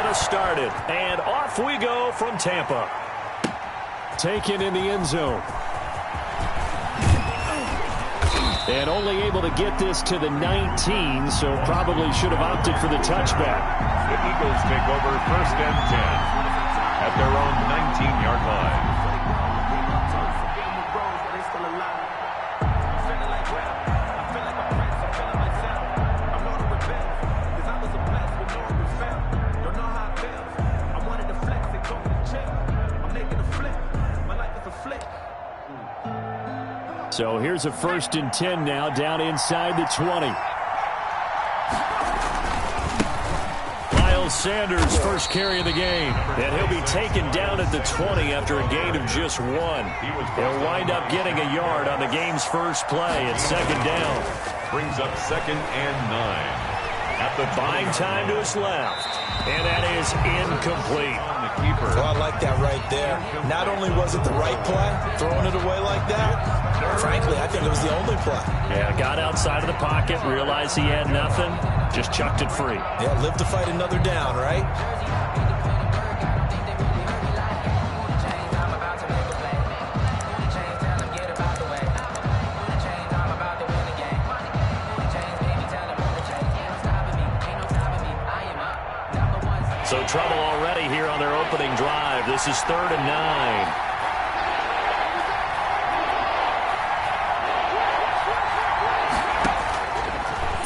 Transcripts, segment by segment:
us started. And off we go from Tampa. Taken in the end zone. And only able to get this to the 19, so probably should have opted for the touchback. The Eagles take over 1st and 10 at their own 19-yard line. So here's a 1st and 10 now, down inside the 20. Miles Sanders, first carry of the game. And he'll be taken down at the 20 after a gain of just 1. He'll wind up getting a yard on the game's first play at 2nd down. Brings up 2nd and 9. At the buying time to his left. And that is incomplete. Well, I like that right there. Not only was it the right play, throwing it away like that, frankly, I think it was the only play. Yeah, got outside of the pocket, realized he had nothing, just chucked it free. Yeah, live to fight another down, right? So trouble already here on their opening drive. This is 3rd and 9.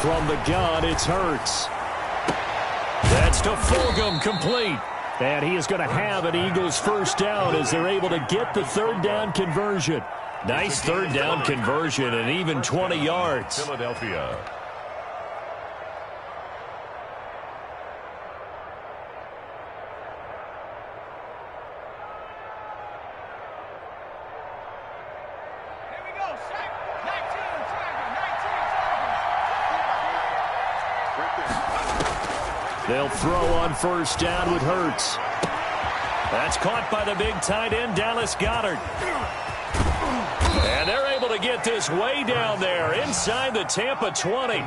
From the gun, it's Hurts. That's to Fulgham, complete. And he is going to have an Eagles 1st down as they're able to get the 3rd down conversion. Nice 3rd down conversion and even 20 yards. Philadelphia. They'll throw on 1st down with Hurts. That's caught by the big tight end, Dallas Goedert. And they're able to get this way down there inside the Tampa 20.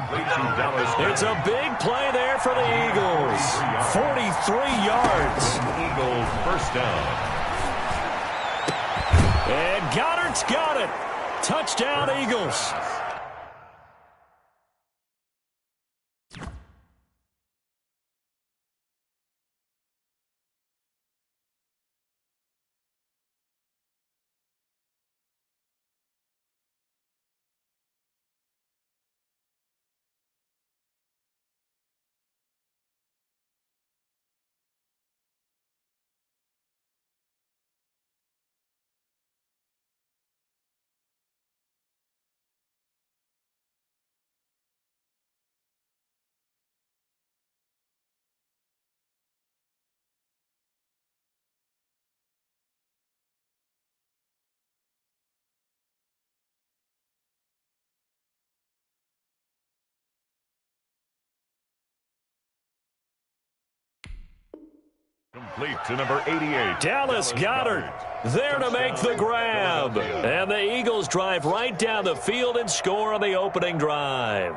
It's a big play there for the Eagles. 43 yards. Eagles 1st down. And Goddard's got it. Touchdown, Eagles. Complete to number 88. Dallas Goedert there to make the grab. And the Eagles drive right down the field and score on the opening drive.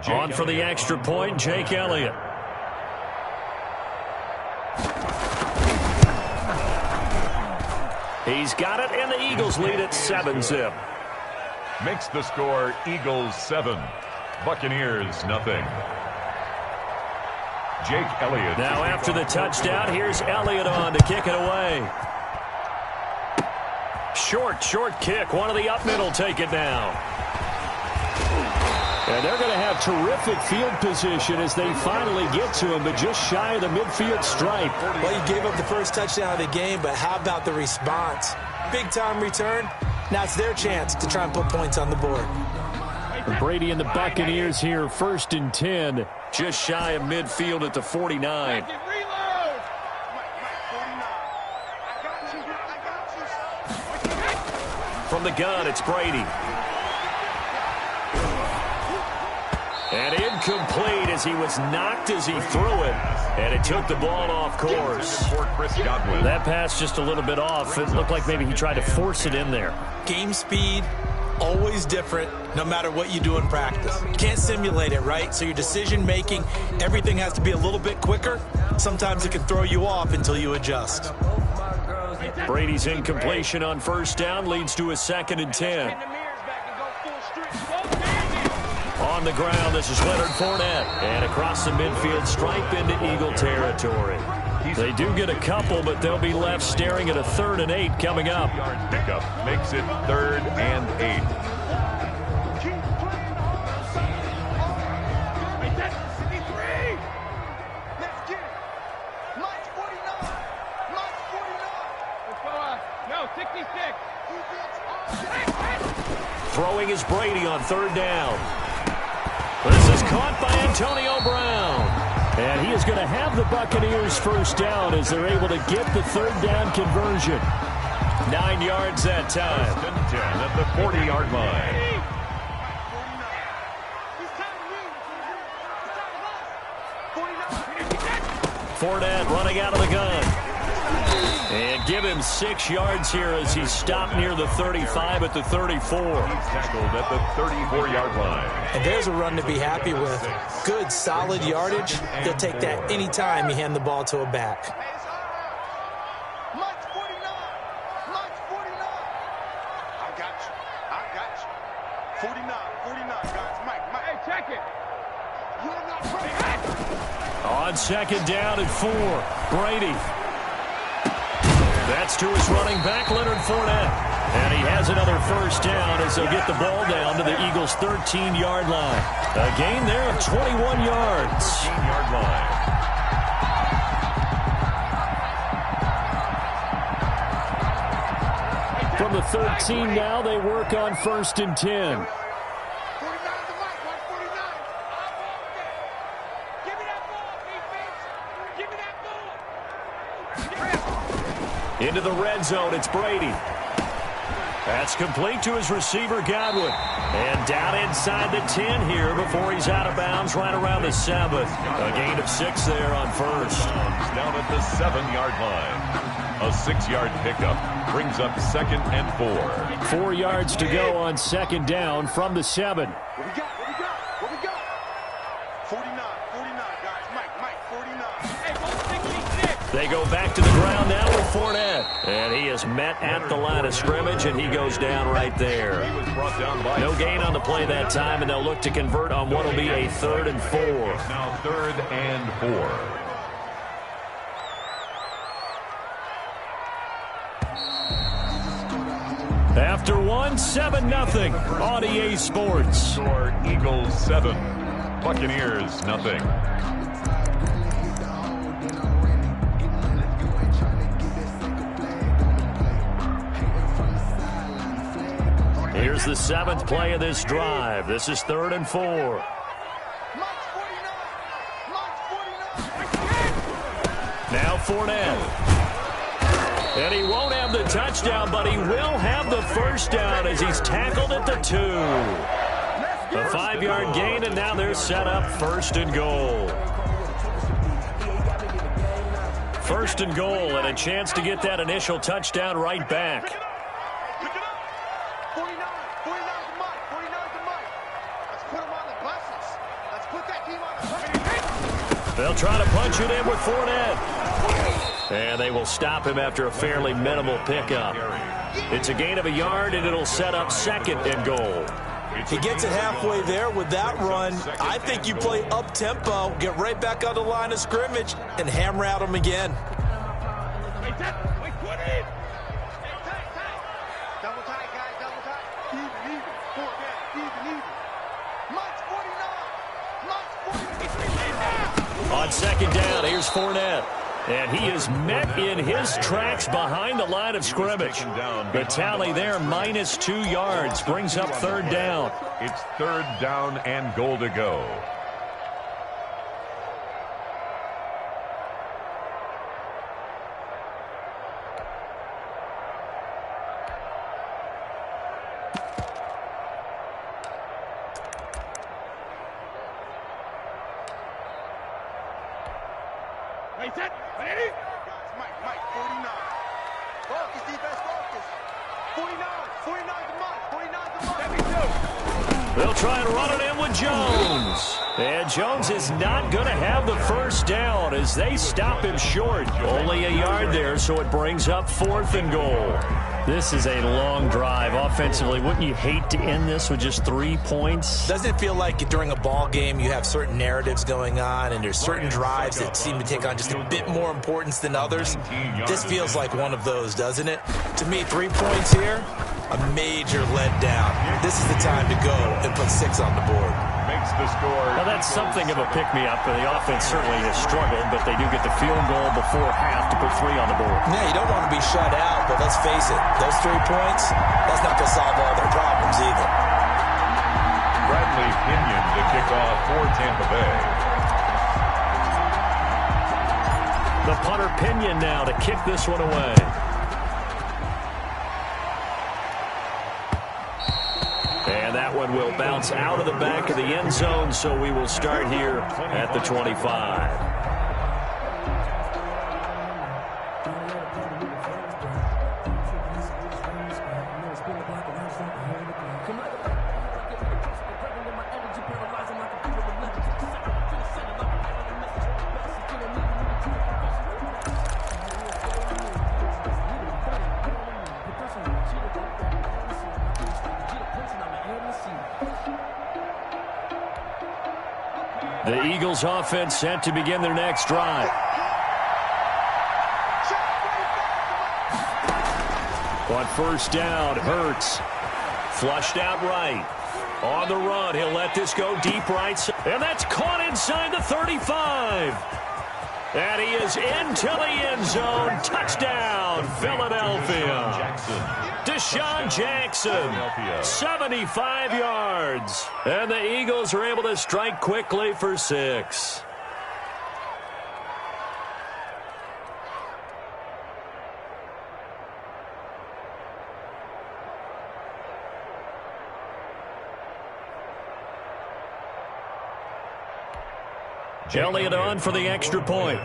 On for the extra point, Jake Elliott. He's got it, and the Eagles lead at 7-zip. Makes the score Eagles 7, Buccaneers nothing. Jake Elliott. Now after the touchdown, here's Elliott on to kick it away. Short kick. One of the up middle take it now. And they're going to have terrific field position as they finally get to him, but just shy of the midfield stripe. Well, you gave up the first touchdown of the game, but how about the response? Big-time return. Now it's their chance to try and put points on the board. Brady and the Buccaneers here, 1st and 10. Just shy of midfield at the 49. From the gun, it's Brady. And incomplete as he was knocked as he threw it. And it took the ball off course. That pass just a little bit off. It looked like maybe he tried to force it in there. Game speed, always different, no matter what you do in practice. You can't simulate it, right? So your decision-making, everything has to be a little bit quicker. Sometimes it can throw you off until you adjust. Brady's incompletion on first down leads to a 2nd and 10. On the ground, this is Leonard Fournette. And across the midfield stripe into Eagle territory. They do get a couple, but they'll be left staring at a 3rd and 8 coming up. Pickup makes it 3rd and 8. Throwing is Brady on 3rd down. This is caught by Antonio Brown. And he is going to have the Buccaneers first down as they're able to get the 3rd down conversion. 9 yards that time. 1st and 10 at the 40-yard line. Fournette running out of the gun. And give him 6 yards here as he's stopped near the 35 at the 34. He's tackled at the 34-yard line. And there's a run to be happy with. Good, solid yardage. You'll take that any time you hand the ball to a back. Mike 49. Mike 49. I got you. 49, guys. Mike. Hey, check it. You're not ready. On 2nd down and 4, Brady. That's to his running back, Leonard Fournette. And he has another first down as they'll get the ball down to the Eagles' 13-yard line. A gain there of 21 yards. 13-yard line. From the 13 now, they work on 1st and 10. Into the red zone, it's Brady. That's complete to his receiver, Godwin. And down inside the 10 here before he's out of bounds right around the 7. A gain of 6 there on first. Down at the 7-yard line. A 6-yard pickup brings up 2nd and 4. 4 yards to go on 2nd down from the 7. What we got? 49, guys. Mike, 49. Hey, go 66. They go back to the ground now with Fournette. And he is met at the line of scrimmage, and he goes down right there. He was brought down by No gain on the play that time, and they'll look to convert on what will be a 3rd and 4. Now 3rd and 4. After 1, 7-0 on EA Sports. Score Eagles 7, Buccaneers nothing. Here's the 7th play of this drive. This is 3rd and 4. Now Fournette. And he won't have the touchdown, but he will have the first down as he's tackled at the 2. A 5-yard gain, and now they're set up 1st and goal. 1st and goal, and a chance to get that initial touchdown right back. Pick it up. 49 to Mike. 49 to Mike. Let's put him on the buses. Let's put that team on the buses. They'll try to punch it in with Fournette. And they will stop him after a fairly minimal pickup. It's a gain of a yard, and it'll set up 2nd and goal. He gets it halfway there with that run. I think you play up-tempo, get right back on the line of scrimmage, and hammer out him again. Double tight, guys, double tight. Even. Even. Mike's 49. On 2nd down, here's Fournette. And he is met in his tracks behind the line of scrimmage. The tally there, -2 yards, brings up 3rd down. It's 3rd down and goal to go. Mike, 49. Focus, defense, focus. 49 to Mike, 49 to Mike. They'll try and run it in with Jones. And Jones is not going to have the first down as they stop him short. Only a yard there, so it brings up 4th and goal. This is a long drive offensively. Wouldn't you hate to end this with just 3 points? Doesn't it feel like during a ball game you have certain narratives going on and there's certain drives that seem to take on just a bit more importance than others? This feels like one of those, doesn't it? To me, 3 points here, a major letdown. This is the time to go and put 6 on the board. Makes the score. Well, that's something of a pick-me-up. The offense certainly has struggled, but they do get the field goal before half to put 3 on the board. Yeah, you don't want to be shut out, but let's face it, those 3 points, that's not going to solve all their problems either. Bradley Pinion to kick off for Tampa Bay. The punter Pinion now to kick this one away. And that one will bounce out of the back of the end zone, so we will start here at the 25. The Eagles offense set to begin their next drive. On first down, Hurts. Flushed out right. On the run, he'll let this go deep right. And that's caught inside the 35. And he is into the end zone. Touchdown, Philadelphia. Deshaun Jackson, 75 yards. And the Eagles are able to strike quickly for 6. Elliott on for the extra point.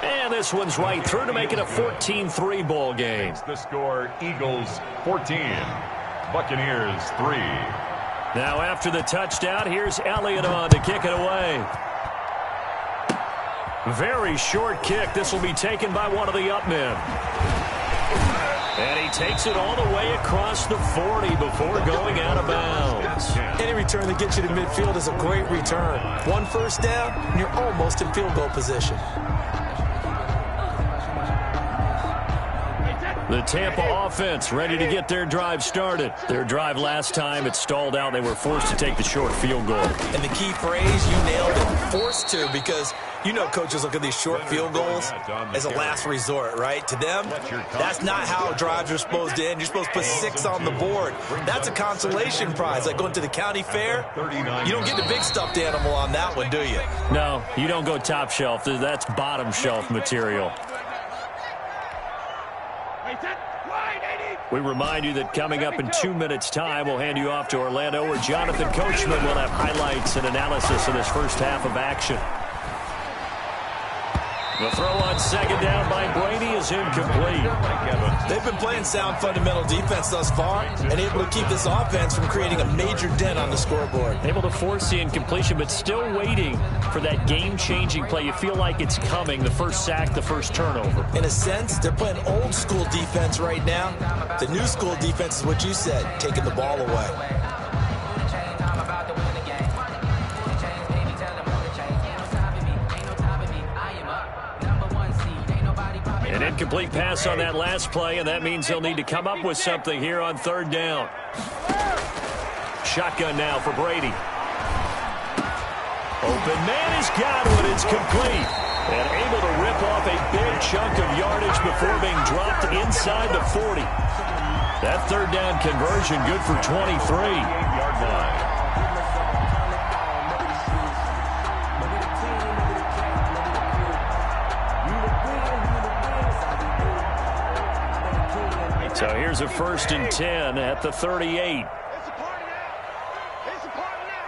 And this one's right through to make it a 14-3 ball game. The score, Eagles 14, Buccaneers 3. Now after the touchdown, here's Elliott on to kick it away. Very short kick. This will be taken by one of the up men. And he takes it all the way across the 40 before going out of bounds. Any return that gets you to midfield is a great return. 1 first down, and you're almost in field goal position. The Tampa offense ready to get their drive started. Their drive last time, it stalled out. They were forced to take the short field goal. And the key phrase, you nailed it, forced to, because you know coaches look at these short field goals as a last resort, right? To them, that's not how drives are supposed to end. You're supposed to put 6 on the board. That's a consolation prize, like going to the county fair. You don't get the big stuffed animal on that one, do you? No, you don't go top shelf. That's bottom shelf material. We remind you that coming up in 2 minutes' time, we'll hand you off to Orlando, where Jonathan Coachman will have highlights and analysis of this first half of action. The throw on second down by Brady is incomplete. They've been playing sound fundamental defense thus far and able to keep this offense from creating a major dent on the scoreboard. Able to force the incompletion, but still waiting for that game-changing play. You feel like it's coming, the first sack, the first turnover. In a sense, they're playing old-school defense right now. The new school defense is what you said, taking the ball away. An incomplete pass on that last play, and that means they'll need to come up with something here on third down. Shotgun now for Brady. Open man is Godwin. It's complete. And able to rip off a big chunk of yardage before being dropped inside the 40. That third down conversion good for 23-yard line. So here's a 1st and 10 at the 38. It's a party now. It's a party now.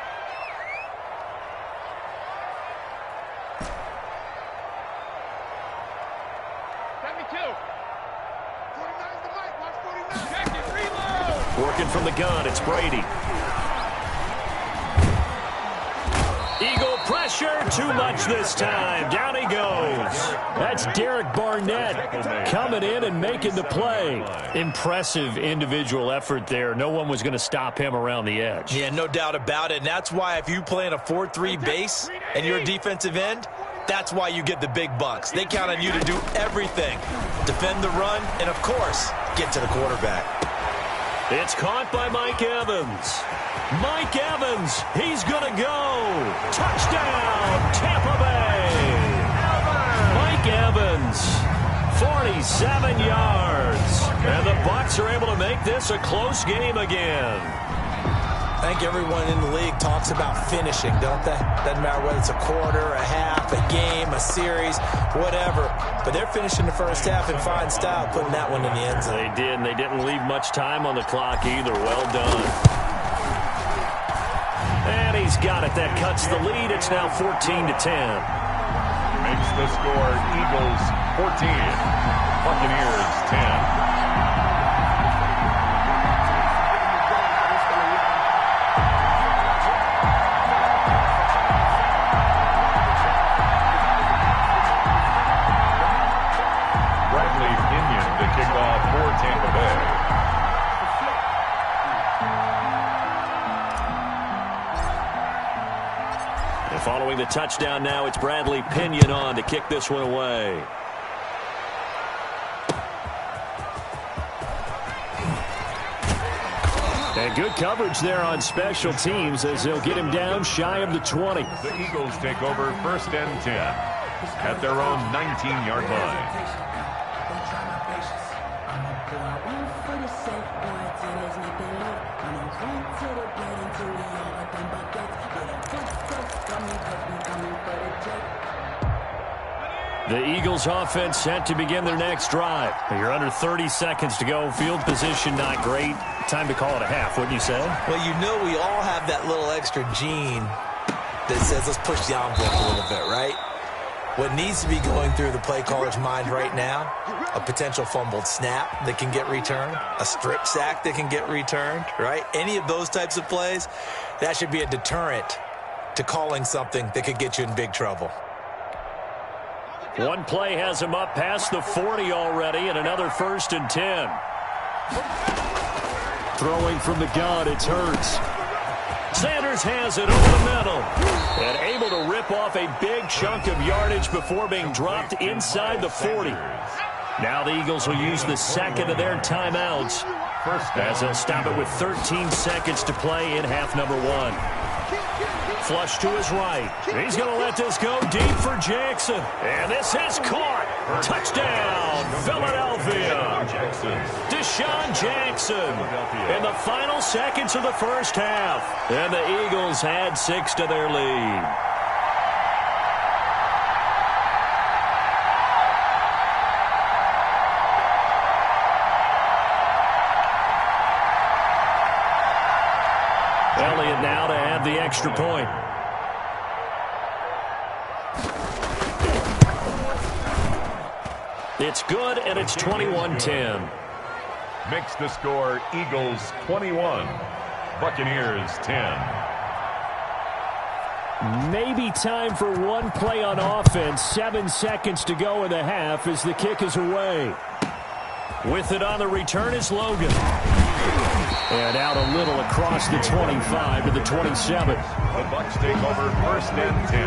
again from the gun. It's Brady. Eagle pressure, too much this time. Down he goes. That's Derek Barnett coming in and making the play. Impressive individual effort there. No one was going to stop him around the edge. Yeah, no doubt about it. And that's why if you play in a 4-3 base and you're a defensive end, that's why you get the big bucks. They count on you to do everything. Defend the run and, of course, get to the quarterback. It's caught by Mike Evans. Mike Evans, he's going to go. Touchdown, Tampa Bay. Mike Evans, 47 yards. And the Bucs are able to make this a close game again. I think everyone in the league talks about finishing, don't they? Doesn't matter whether it's a quarter, a half, a game, a series, whatever. But they're finishing the first half in fine style, putting that one in the end zone. They did, and they didn't leave much time on the clock either. Well done. And he's got it. That cuts the lead. It's now 14-10. Makes the score Eagles 14, Buccaneers 10. Kickoff for Tampa Bay. And following the touchdown now, it's Bradley Pinion on to kick this one away. And good coverage there on special teams as they'll get him down shy of the 20. The Eagles take over first and 10 at their own 19-yard line. The Eagles offense set to begin their next drive. You're under 30 seconds to go. Field position not great. Time to call it a half, wouldn't you say? Well, you know we all have that little extra gene that says let's push the envelope a little bit, right? What needs to be going through the play caller's mind right now, a potential fumbled snap that can get returned, a strip sack that can get returned, right? Any of those types of plays, that should be a deterrent to calling something that could get you in big trouble. One play has him up past the 40 already, and another 1st and 10. Throwing from the gun, it's Hurts. Sanders has it over the middle. And able to rip off a big chunk of yardage before being dropped inside the 40. Now the Eagles will use the second of their timeouts as they'll stop it with 13 seconds to play in half number 1. Flush to his right. He's going to let this go deep for Jackson. And this has caught. Touchdown, Philadelphia. Deshaun Jackson in the final seconds of the first half. And the Eagles add 6 to their lead. Elliott now to add the extra point. It's good, and it's 21-10. Makes the score Eagles 21, Buccaneers 10. Maybe time for one play on offense. 7 seconds to go in the half as the kick is away. With it on the return is Logan. And out a little across the 25 to the 27. The Bucs take over first and 10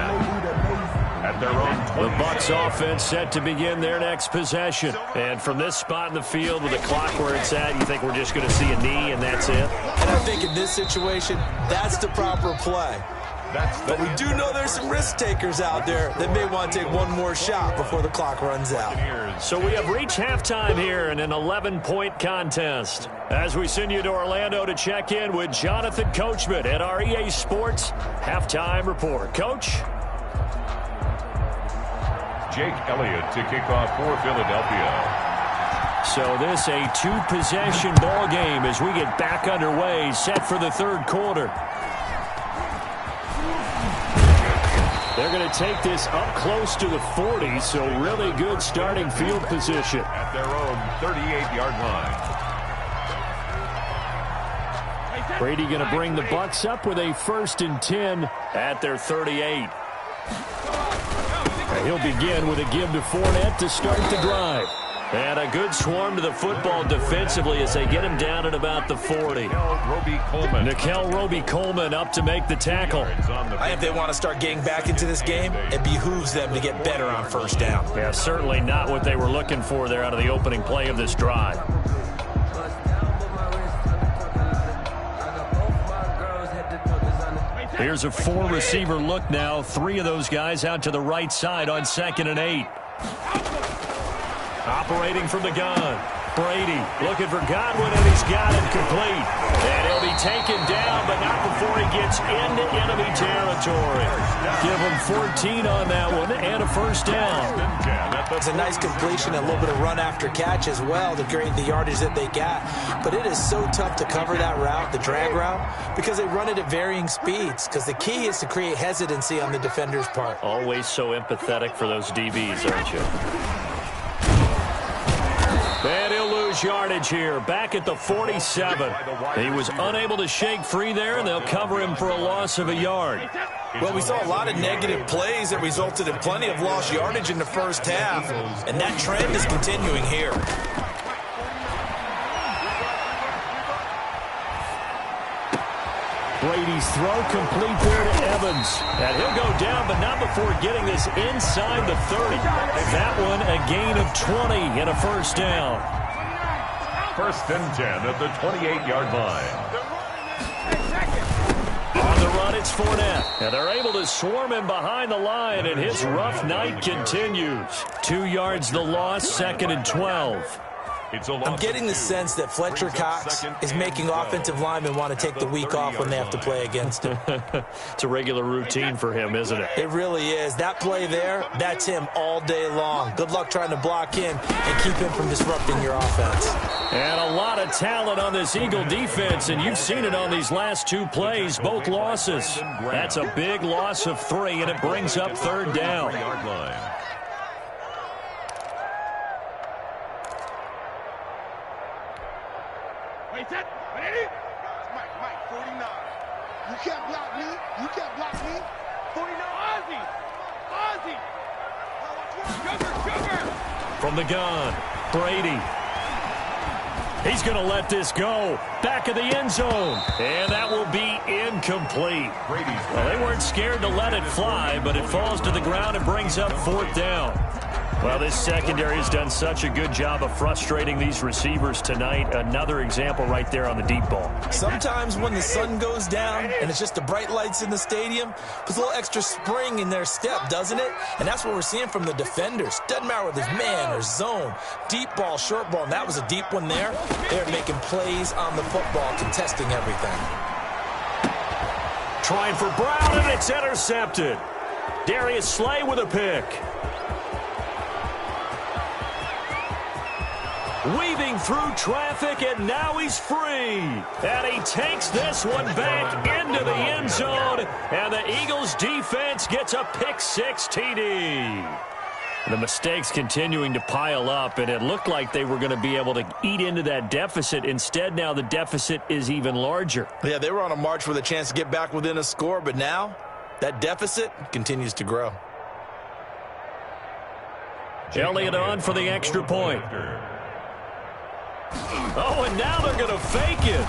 at their own 20. The Bucs offense set to begin their next possession. And from this spot in the field with the clock where it's at, you think we're just going to see a knee and that's it? And I think in this situation, that's the proper play. But we do know there's some risk takers out there that may want to take one more shot before the clock runs out. So we have reached halftime here in an 11-point contest. As we send you to Orlando to check in with Jonathan Coachman at our EA Sports Halftime Report. Coach? Jake Elliott to kick off for Philadelphia. So this a 2-possession ball game as we get back underway, set for the third quarter. They're going to take this up close to the 40, so really good starting field position. At their own 38-yard line. Brady going to bring the Bucs up with a 1st and 10 at their 38. And he'll begin with a give to Fournette to start the drive. And a good swarm to the football defensively as they get him down at about the 40. Nickel Roby-Coleman up to make the tackle. I think they want to start getting back into this game, it behooves them to get better on 1st down. Yeah, certainly not what they were looking for there out of the opening play of this drive. Here's a 4-receiver look now. 3 of those guys out to the right side on 2nd and 8. Operating from the gun. Brady looking for Godwin, and he's got it complete. And he'll be taken down, but not before he gets into enemy territory. Give him 14 on that one and a 1st down. It's a nice completion, a little bit of run after catch as well to create the yardage that they got. But it is so tough to cover that route, the drag route, because they run it at varying speeds. Because the key is to create hesitancy on the defender's part. Always so empathetic for those DBs, aren't you? And he'll lose yardage here, back at the 47. He was unable to shake free there, and they'll cover him for a loss of a yard. Well, we saw a lot of negative plays that resulted in plenty of lost yardage in the 1st half, and that trend is continuing here. Brady's throw complete there to Evans. And he'll go down, but not before getting this inside the 30. That one a gain of 20 and a 1st down. 1st and 10 at the 28-yard line. On the run, it's Fournette. And they're able to swarm him behind the line, and his rough night continues. 2 yards the loss, 2nd and 12. I'm getting the sense that Fletcher Cox is making offensive linemen want to take the week off when they have to play against him. It's a regular routine for him, isn't it? It really is. That play there, that's him all day long. Good luck trying to block him and keep him from disrupting your offense. And a lot of talent on this Eagle defense, and you've seen it on these last 2 plays, both losses. That's a big loss of 3, and it brings up 3rd down. Mike, 49. You can't block me. You can't block me. 49. Ozzy. Sugar. From the gun, Brady. He's going to let this go. Back of the end zone. And that will be incomplete. Well, they weren't scared to let it fly, but it falls to the ground and brings up 4th down. Well, this secondary has done such a good job of frustrating these receivers tonight. Another example right there on the deep ball. Sometimes when the sun goes down and it's just the bright lights in the stadium, puts a little extra spring in their step, doesn't it? And that's what we're seeing from the defenders. Doesn't matter whether it's man or zone, deep ball, short ball, and that was a deep one there. They're making plays on the football, contesting everything. Trying for Brown, and it's intercepted. Darius Slay with a pick. Weaving through traffic, and now he's free. And he takes this one back into the end zone, and the Eagles defense gets a pick-6 TD. The mistakes continuing to pile up, and it looked like they were going to be able to eat into that deficit. Instead, now the deficit is even larger. Yeah, they were on a march with a chance to get back within a score, but now that deficit continues to grow. Elliott on for the extra point. Oh, and now they're going to fake it.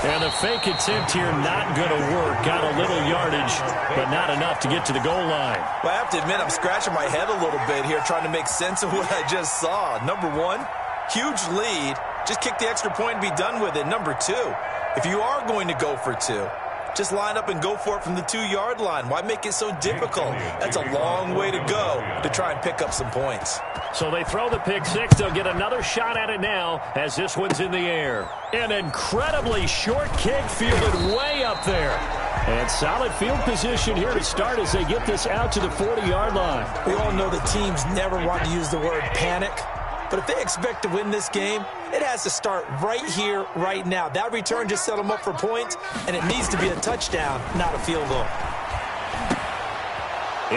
And the fake attempt here not going to work. Got a little yardage, but not enough to get to the goal line. Well, I have to admit, I'm scratching my head a little bit here trying to make sense of what I just saw. Number one, huge lead. Just kick the extra point and be done with it. Number two, if you are going to go for 2, just line up and go for it from the 2-yard line. Why make it so difficult? That's a long way to go to try and pick up some points. So they throw the pick-6. They'll get another shot at it now as this one's in the air. An incredibly short kick fielded way up there. And solid field position here to start as they get this out to the 40-yard line. We all know the teams never want to use the word panic. But if they expect to win this game, it has to start right here, right now. That return just set them up for points, and it needs to be a touchdown, not a field goal.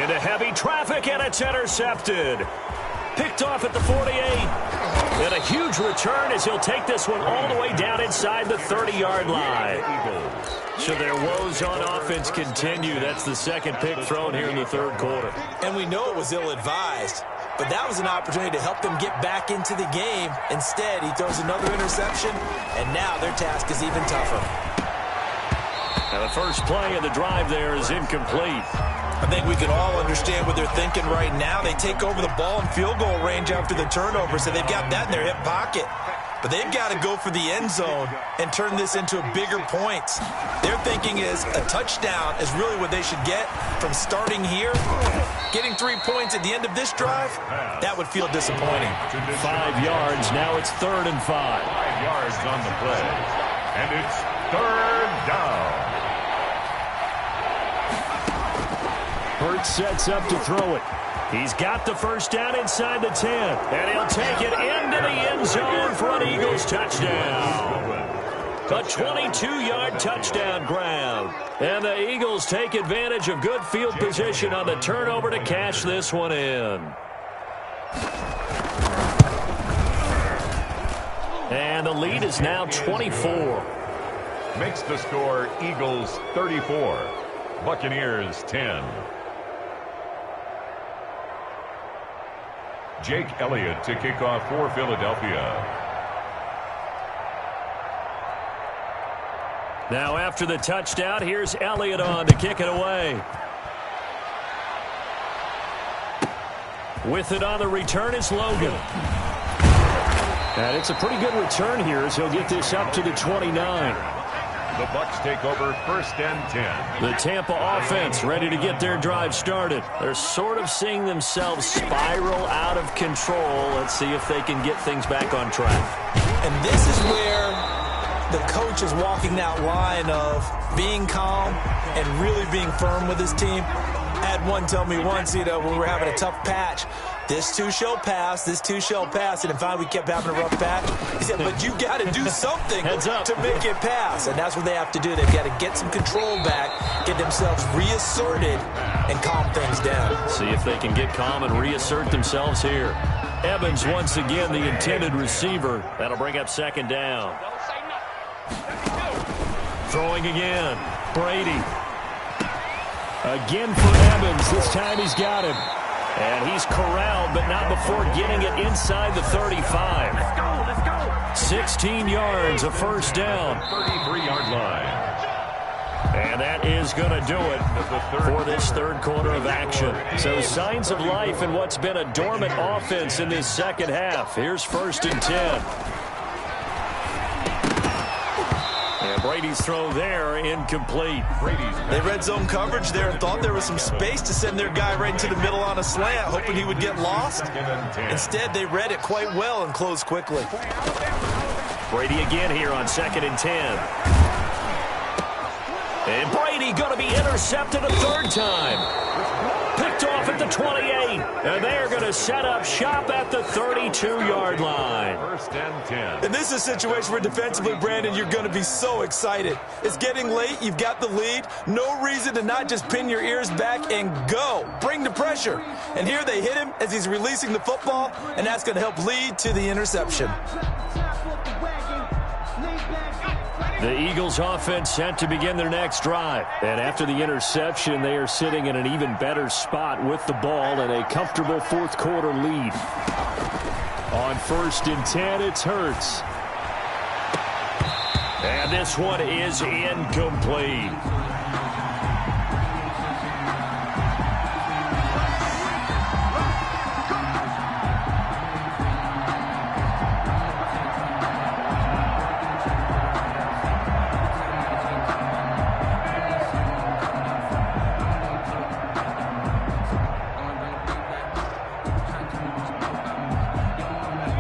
Into heavy traffic, and it's intercepted. Picked off at the 48. And a huge return as he'll take this one all the way down inside the 30-yard line. So their woes on offense continue. That's the second pick thrown here in the third quarter. And we know it was ill-advised, but that was an opportunity to help them get back into the game. Instead, he throws another interception, and now their task is even tougher. Now the first play of the drive there is incomplete. I think we can all understand what they're thinking right now. They take over the ball in field goal range after the turnover, so they've got that in their hip pocket. But they've got to go for the end zone and turn this into bigger points. Their thinking is a touchdown is really what they should get from starting here. Getting 3 points at the end of this drive, that would feel disappointing. 5 yards, now it's 3rd and 5. 5 yards on the play, and it's 3rd down. Hurts sets up to throw it. He's got the first down inside the 10. And he'll take it into the end zone for an Eagles touchdown. A 22-yard touchdown grab. And the Eagles take advantage of good field position on the turnover to cash this one in. And the lead is now 24. Makes the score Eagles 34, Buccaneers 10. Jake Elliott to kick off for Philadelphia. Now after the touchdown, here's Elliott on to kick it away. With it on the return is Logan. And it's a pretty good return here as he'll get this up to the 29. The Bucs take over 1st and 10. The Tampa offense ready to get their drive started. They're sort of seeing themselves spiral out of control. Let's see if they can get things back on track. And this is where the coach is walking that line of being calm and really being firm with his team. I had one tell me once, when we were having a tough patch, this too shall pass, this too shall pass. And finally, we kept having a rough patch. He said, but you got to do something to make it pass. And that's what they have to do. They've got to get some control back, get themselves reasserted, and calm things down. See if they can get calm and reassert themselves here. Evans, once again, the intended receiver. That'll bring up 2nd down. Throwing again. Brady. Again for Evans. This time he's got him. And he's corralled, but not before getting it inside the 35. Let's go. 16 yards, a first down. 33-yard line. And that is going to do it for this third quarter of action. So signs of life in what's been a dormant offense in this second half. Here's 1st and 10. And Brady's throw there, incomplete. They red zone coverage there and thought there was some space to send their guy right into the middle on a slant, hoping he would get lost. Instead, they read it quite well and closed quickly. Brady again here on 2nd and 10. And Brady going to be intercepted a 3rd time. Picked off at the 28. And they're going to set up shop at the 32-yard line. 1st and 10. And this is a situation where defensively, Brandon, you're going to be so excited. It's getting late. You've got the lead. No reason to not just pin your ears back and go. Bring the pressure. And here they hit him as he's releasing the football, and that's going to help lead to the interception. The Eagles offense set to begin their next drive. And after the interception, they are sitting in an even better spot with the ball and a comfortable fourth quarter lead. On 1st and 10, it's Hurts. And this one is incomplete.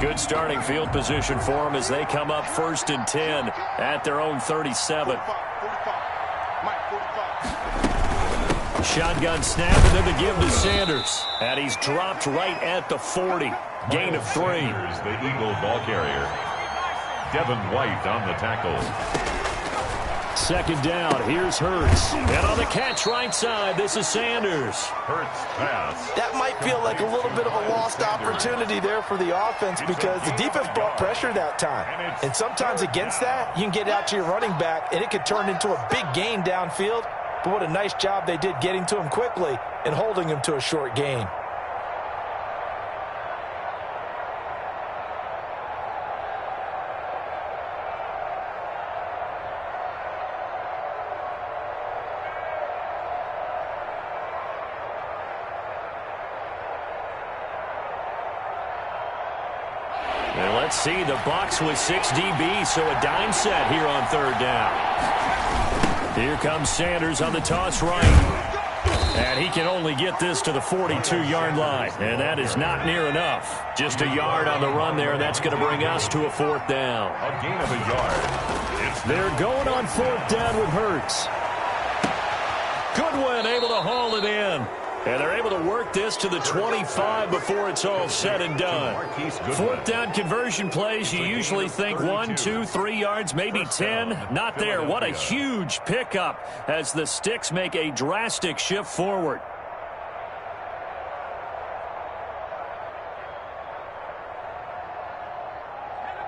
Good starting field position for them as they come up 1st and 10 at their own 37. Shotgun snap and then the give to Sanders. And he's dropped right at the 40. Gain of 3. Here's the Eagle ball carrier. Devin White on the tackle. second down. Here's Hurts. And on the catch right side, this is Sanders. Hurts pass. That might feel like a little bit of a lost opportunity there for the offense because the defense brought pressure that time. And sometimes against that, you can get out to your running back, and it could turn into a big gain downfield. But what a nice job they did getting to him quickly and holding him to a short gain. And let's see, the Bucs with 6 DBs, so a dime set here on third down. Here comes Sanders on the toss right. And he can only get this to the 42-yard line. And that is not near enough. Just a yard on the run there, and that's going to bring us to a fourth down. A gain of a yard. They're going on fourth down with Hurts. Goodwin able to haul it in. And they're able to work this to the 25 before it's all said and done. Fourth down conversion plays, you usually think 1, 2, 3 yards, maybe 10. Not there. What a huge pickup as the Sticks make a drastic shift forward.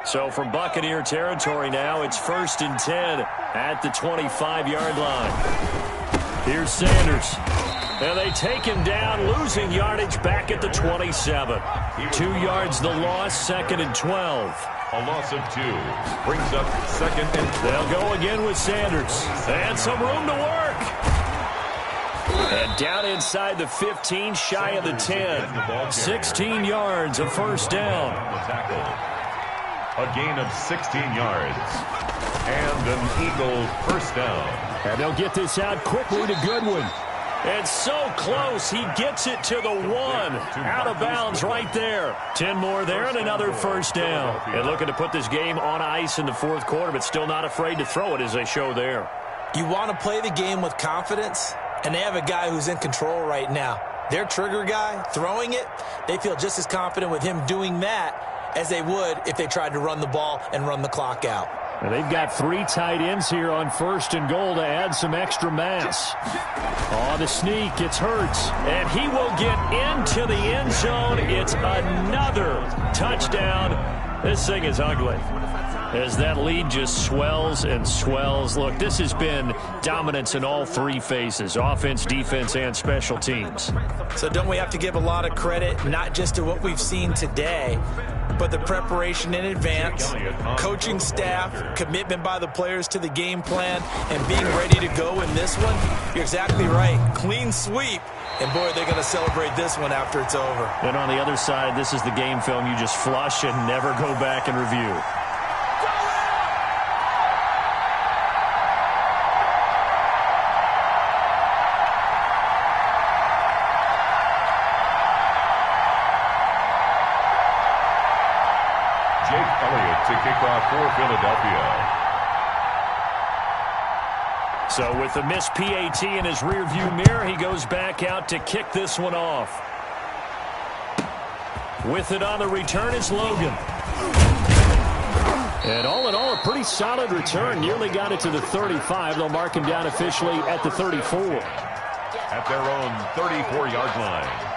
So from Buccaneer territory now, it's 1st and 10 at the 25-yard line. Here's Sanders. And they take him down, losing yardage back at the 27. 2 yards the loss, 2nd and 12. A loss of 2 brings up 2nd and 12. They'll go again with Sanders. And some room to work. And down inside the 15, shy of the 10. 16 yards, a first down. A gain of 16 yards. And an Eagle first down. And they'll get this out quickly to Goodwin. And so close, he gets it to the 1. Out of bounds right there. 10 more there and another first down. And looking to put this game on ice in the fourth quarter, but still not afraid to throw it as they show there. You want to play the game with confidence, and they have a guy who's in control right now. Their trigger guy, throwing it, they feel just as confident with him doing that as they would if they tried to run the ball and run the clock out. And they've got 3 tight ends here on 1st and goal to add some extra mass. On the sneak, it's Hurts. And he will get into the end zone. It's another touchdown. This thing is ugly as that lead just swells and swells. Look, this has been dominance in all 3 phases, offense, defense, and special teams. So don't we have to give a lot of credit, not just to what we've seen today, but the preparation in advance, coaching staff, commitment by the players to the game plan, and being ready to go in this one? You're exactly right. Clean sweep. And, boy, they're going to celebrate this one after it's over. And on the other side, this is the game film you just flush and never go back and review. To kick off for Philadelphia. So with the missed PAT in his rearview mirror, he goes back out to kick this one off. With it on the return is Logan. And all in all, a pretty solid return. Nearly got it to the 35. They'll mark him down officially at the 34. At their own 34-yard line.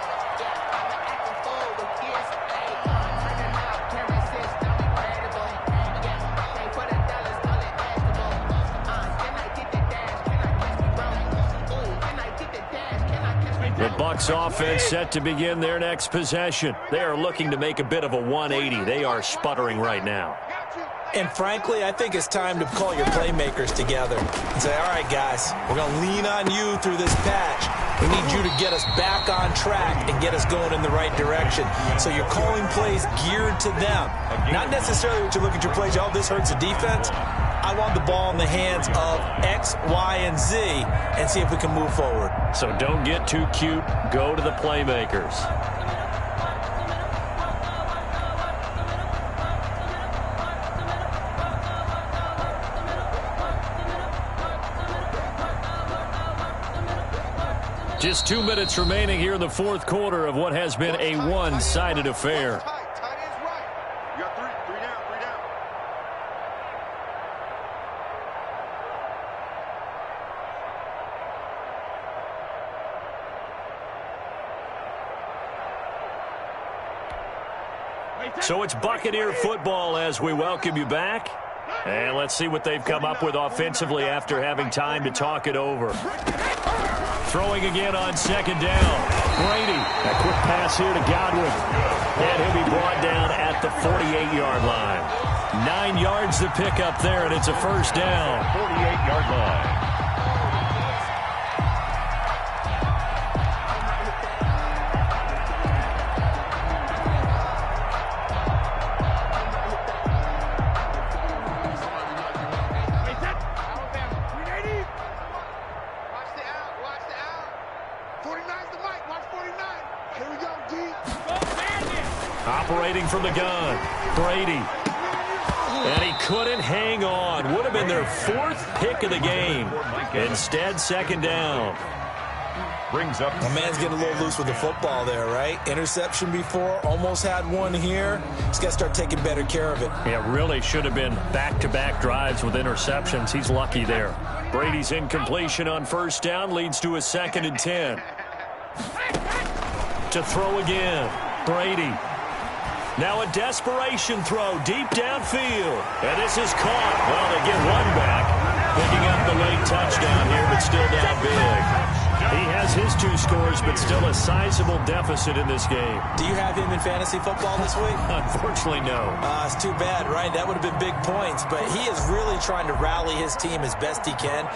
The Bucs offense set to begin their next possession. They are looking to make a bit of a 180. They are sputtering right now. And frankly, I think it's time to call your playmakers together and say, all right, guys, we're going to lean on you through this patch. We need you to get us back on track and get us going in the right direction. So you're calling plays geared to them. Not necessarily what you look at your plays, oh, this hurts the defense. I want the ball in the hands of X, Y, and Z and see if we can move forward. So don't get too cute. Go to the playmakers. Just 2 minutes remaining here in the fourth quarter of what has been a one-sided affair. Tight end's right. You got three down. So it's Buccaneer football as we welcome you back. And let's see what they've come up with offensively after having time to talk it over. Throwing again on second down. Brady, a quick pass here to Godwin. And he'll be brought down at the 48-yard line. 9 yards to pick up there, and it's a first down. 48-yard line. Operating from the gun, Brady. And he couldn't hang on. Would have been their 4th pick of the game. Instead, second down. Brings up. My man's getting a little loose with the football there, right? Interception before, almost had one here. He's got to start taking better care of it. Yeah, really should have been back-to-back drives with interceptions. He's lucky there. Brady's incompletion on first down leads to a 2nd and 10. To throw again, Brady. Now a desperation throw deep downfield. And this is caught. Well, they get one back. Picking up the late touchdown here, but still down big. He has his 2 scores, but still a sizable deficit in this game. Do you have him in fantasy football this week? Unfortunately, no. It's too bad, right? That would have been big points, but he is really trying to rally his team as best he can.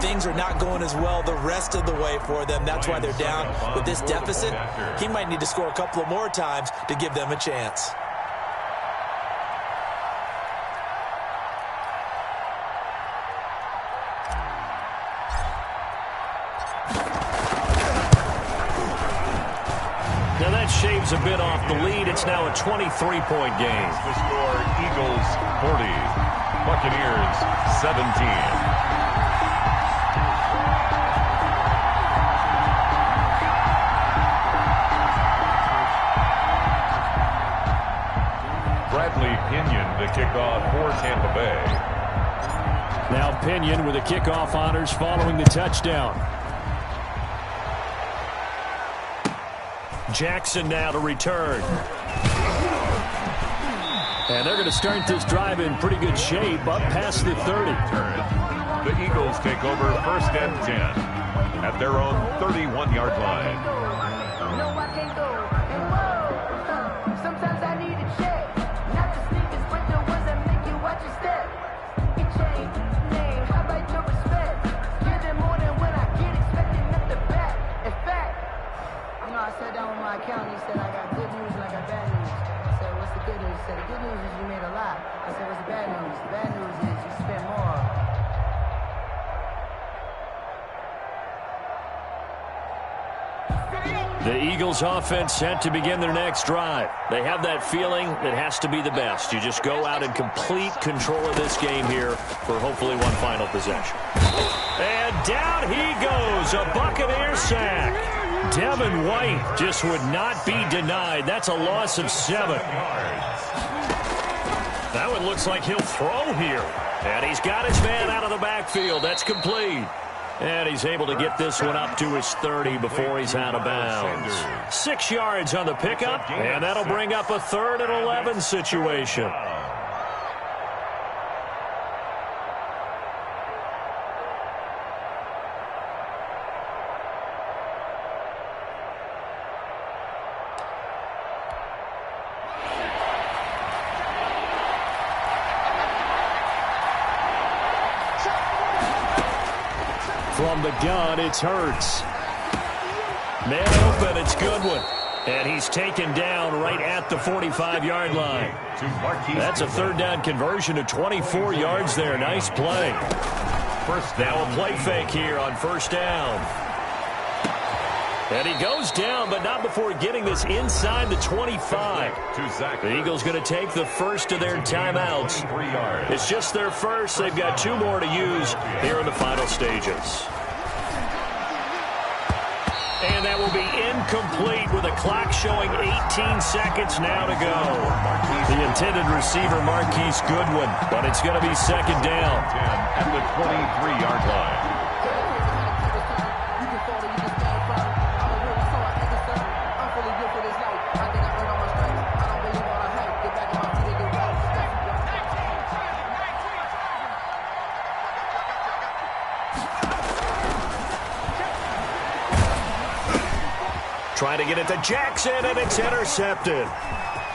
Things are not going as well the rest of the way for them. That's why they're down with this deficit. He might need to score a couple of more times to give them a chance. Now that shaves a bit off the lead. It's now a 23-point game. The score, Eagles 40, Buccaneers 17. Bradley Pinion, the kickoff for Tampa Bay. Now Pinion with the kickoff honors following the touchdown. Jackson now to return. And they're going to start this drive in pretty good shape up past the 30. The Eagles take over 1st and 10 at their own 31-yard line. No, I can't go. And whoa, sometimes I need a check. Not the sneakers, but the ones that make you watch your step. Get change, name, how about your respect? Give them more than when I get expecting at the back. In fact, I sat down with my accountant. He said, I got good news and I got bad news. I said, what's the good news? He said, the good news is you made a lot. I said, what's the bad news? The bad news is you spent more. The Eagles offense set to begin their next drive. They have that feeling that has to be the best. You just go out and complete control of this game here for hopefully one final possession. And down he goes, a Buccaneer sack. Devin White just would not be denied. That's a loss of 7. That one looks like he'll throw here. And he's got his man out of the backfield. That's complete. And he's able to get this one up to his 30 before he's out of bounds. 6 yards on the pickup, and that'll bring up a 3rd and 11 situation. From the gun, it's Hurts. Man open, it's Goodwin. And he's taken down right at the 45-yard line. That's a 3rd down conversion of 24 yards there. Nice play. Now a play fake here on 1st down. And he goes down, but not before getting this inside the 25. The Eagles going to take the first of their timeouts. It's just their first. They've got 2 more to use here in the final stages. And that will be incomplete with a clock showing 18 seconds now to go. The intended receiver, Marquise Goodwin, but it's going to be 2nd down. At the 23-yard line. Trying to get it to Jackson, and it's intercepted.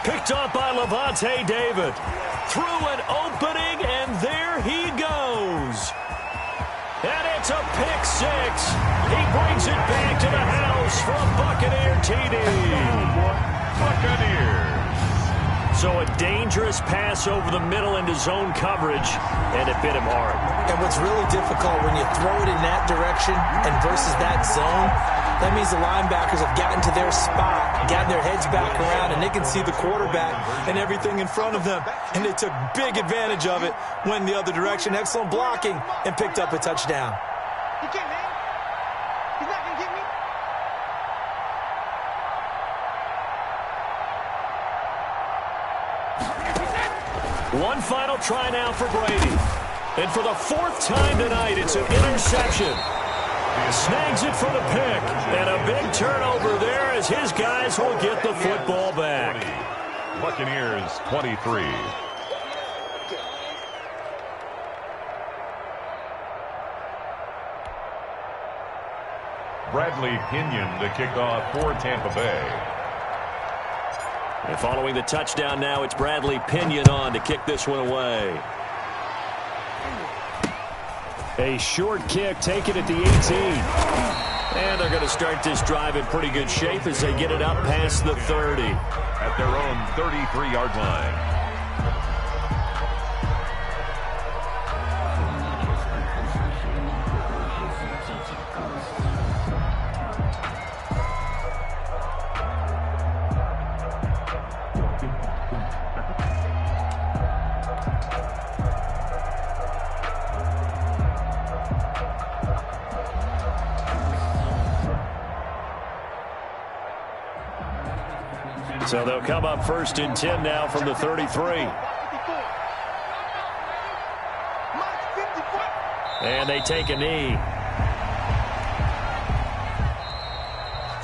Picked up by Levante David. Through an opening, and there he goes. And it's a pick six. He brings it back to the house for a Buccaneer TD. Buccaneers. So a dangerous pass over the middle into zone coverage, and it bit him hard. And what's really difficult when you throw it in that direction and versus that zone, that means the linebackers have gotten to their spot, gotten their heads back around, and they can see the quarterback and everything in front of them. And they took big advantage of it, went the other direction, excellent blocking, and picked up a touchdown. He can't, man. He's not going to get me. One final try now for Brady. And for the fourth time tonight, it's an interception. Snags it for the pick. And a big turnover there as his guys will get the football back. Buccaneers 23. Bradley Pinion to kick off for Tampa Bay. And following the touchdown now, it's Bradley Pinion on to kick this one away. A short kick taken at the 18. And they're going to start this drive in pretty good shape as they get it up past the 30. At their own 33-yard line. So they'll come up 1st and 10 now from the 33. And they take a knee.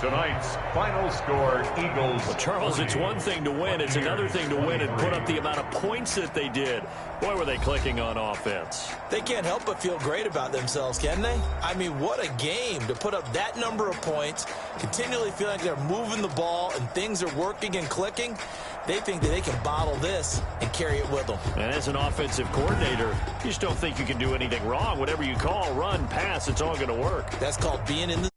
Tonight's final score, Eagles. Well, Charles, it's one thing to win. It's another thing to win and put up the amount of points that they did. Boy, were they clicking on offense. They can't help but feel great about themselves, can they? I mean, what a game to put up that number of points, continually feel like they're moving the ball and things are working and clicking. They think that they can bottle this and carry it with them. And as an offensive coordinator, you just don't think you can do anything wrong. Whatever you call, run, pass, it's all going to work. That's called being in the